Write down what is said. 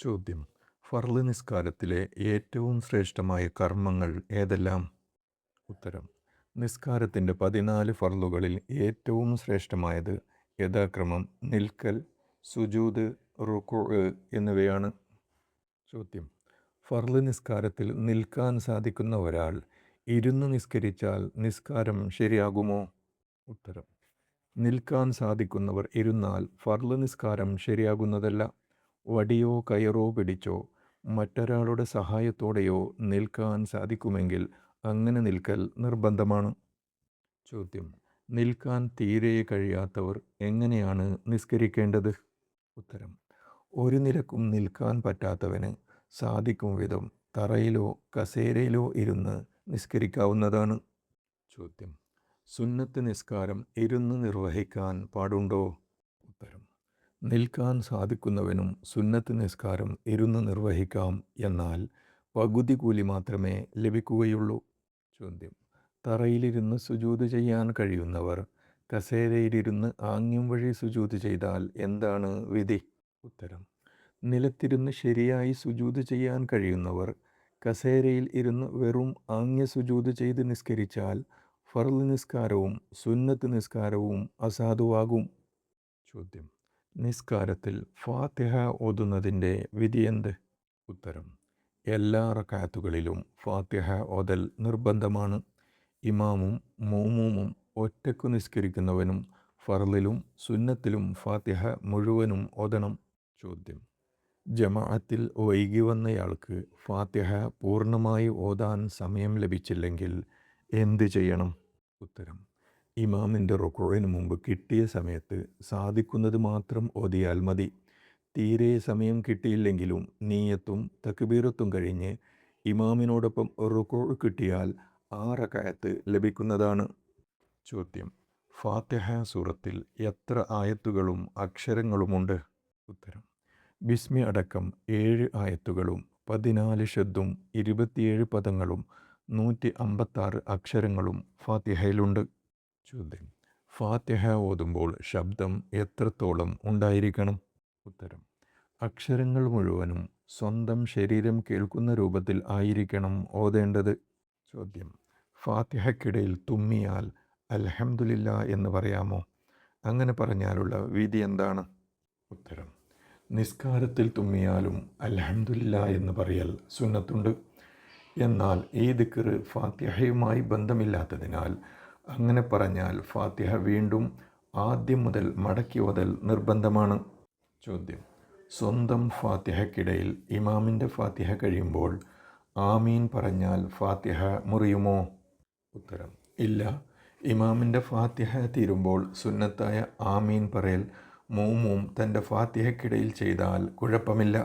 ചോദ്യം: ഫർള് നിസ്കാരത്തിലെ ഏറ്റവും ശ്രേഷ്ഠമായ കർമ്മങ്ങൾ ഏതെല്ലാം? ഉത്തരം: നിസ്കാരത്തിൻ്റെ 14 ഫർളുകളിൽ ഏറ്റവും ശ്രേഷ്ഠമായത് യഥാക്രമം നിൽക്കൽ, സുജൂദ്, റുക്കൂഅ് എന്നിവയാണ്. ചോദ്യം: ഫർള് നിസ്കാരത്തിൽ നിൽക്കാൻ സാധിക്കുന്ന ഒരാൾ ഇരുന്ന് നിസ്കരിച്ചാൽ നിസ്കാരം ശരിയാകുമോ? ഉത്തരം: നിൽക്കാൻ സാധിക്കുന്നവർ ഇരുന്നാൽ ഫർള് നിസ്കാരം ശരിയാകുന്നതല്ല. വടിയോ കയറോ പിടിച്ചോ മറ്റൊരാളുടെ സഹായത്തോടെയോ നിൽക്കാൻ സാധിക്കുമെങ്കിൽ അങ്ങനെ നിൽക്കൽ നിർബന്ധമാണ്. ചോദ്യം: നിൽക്കാൻ തീരെ കഴിയാത്തവർ എങ്ങനെയാണ് നിസ്കരിക്കേണ്ടത്? ഉത്തരം: ഒരു നിലക്കും നിൽക്കാൻ പറ്റാത്തവന് സാധിക്കും വിധം തറയിലോ കസേരയിലോ ഇരുന്ന് നിസ്കരിക്കാവുന്നതാണ്. ചോദ്യം: സുന്നത്ത് നിസ്കാരം ഇരുന്ന് നിർവഹിക്കാൻ പാടുണ്ടോ? ഉത്തരം: നിൽക്കാൻ സാധിക്കുന്നവനും സുന്നത്ത് നിസ്കാരം ഇരുന്ന് നിർവഹിക്കാം. എന്നാൽ പകുതി കൂലി മാത്രമേ ലഭിക്കുകയുള്ളൂ. ചോദ്യം: തറയിലിരുന്ന് സുജൂദ് ചെയ്യാൻ കഴിയുന്നവർ കസേരയിലിരുന്ന് ആംഗ്യം വഴി സുജൂദ് ചെയ്താൽ എന്താണ് വിധി? ഉത്തരം: നിലത്തിരുന്ന് ശരിയായി സുജൂദ് ചെയ്യാൻ കഴിയുന്നവർ കസേരയിൽ ഇരുന്ന് വെറും ആംഗ്യ സുജൂദ് ചെയ്ത് നിസ്കരിച്ചാൽ ഫർള് നിസ്കാരവും സുന്നത്ത് നിസ്കാരവും അസാധുവാകും. ചോദ്യം: നിസ്കാരത്തിൽ ഫാത്തിഹ ഓതുന്നതിൻ്റെ വിധിയെന്ത്? ഉത്തരം: എല്ലാ റക്അത്തുകളിലും ഫാത്തിഹ ഓതൽ നിർബന്ധമാണ്. ഇമാമും മഅ്മൂമും ഒറ്റയ്ക്കു നിസ്കരിക്കുന്നവനും ഫർളിലും സുന്നത്തിലും ഫാത്തിഹ മുഴുവനും ഓതണം. ചോദ്യം: ജമാഅത്തിൽ വൈകി വന്നയാൾക്ക് ഫാത്തിഹ പൂർണ്ണമായി ഓതാൻ സമയം ലഭിച്ചില്ലെങ്കിൽ എന്ത് ചെയ്യണം? ഉത്തരം: ഇമാമിൻ്റെ റുക്കൂഇന് മുമ്പ് കിട്ടിയ സമയത്ത് സാധിക്കുന്നത് മാത്രം ഓതിയാൽ മതി. തീരെ സമയം കിട്ടിയില്ലെങ്കിലും നിയ്യത്തും തക്ബീറത്തും കഴിഞ്ഞ് ഇമാമിനോടൊപ്പം റുക്കൂഅ് കിട്ടിയാൽ ആ റക്അത്ത് ലഭിക്കുന്നതാണ്. ചോദ്യം: ഫാത്തിഹ സൂറത്തിൽ എത്ര ആയത്തുകളും അക്ഷരങ്ങളുമുണ്ട്? ഉത്തരം: ബിസ്മി അടക്കം 7 ആയത്തുകളും 14 ഷദ്ദും 27 പദങ്ങളും 156 അക്ഷരങ്ങളും ഫാത്തിഹയിലുണ്ട്. ചോദ്യം: ഫാത്തിഹ ഓതുമ്പോൾ ശബ്ദം എത്രത്തോളം ഉണ്ടായിരിക്കണം? ഉത്തരം: അക്ഷരങ്ങൾ മുഴുവനും സ്വന്തം ശരീരം കേൾക്കുന്ന രൂപത്തിൽ ആയിരിക്കണം ഓതേണ്ടത്. ചോദ്യം: ഫാത്തിഹയ്ക്കിടയിൽ തുമ്മിയാൽ അൽഹംദുലില്ലാ എന്ന് പറയാമോ? അങ്ങനെ പറഞ്ഞാലുള്ള വിധി എന്താണ്? ഉത്തരം: നിസ്കാരത്തിൽ തുമ്മിയാലും അൽഹംദുലില്ലാ എന്ന് പറയൽ സുന്നത്തുണ്ട്. എന്നാൽ ഈ ദിക്റ് ഫാത്തിഹയുമായി ബന്ധമില്ലാത്തതിനാൽ അങ്ങനെ പറഞ്ഞാൽ ഫാത്തിഹ വീണ്ടും ആദ്യം മുതൽ മടക്കി ഓതൽ നിർബന്ധമാണ്. ചോദ്യം: സ്വന്തം ഫാത്തിഹയ്ക്കിടയിൽ ഇമാമിൻ്റെ ഫാത്തിഹ കഴിയുമ്പോൾ ആമീൻ പറഞ്ഞാൽ ഫാത്തിഹ മുറിയുമോ? ഉത്തരം: ഇല്ല. ഇമാമിൻ്റെ ഫാത്തിഹ തീരുമ്പോൾ സുന്നത്തായ ആമീൻ പറയൽ മഅ്മൂം തൻ്റെ ഫാത്തിഹയ്ക്കിടയിൽ ചെയ്താൽ കുഴപ്പമില്ല.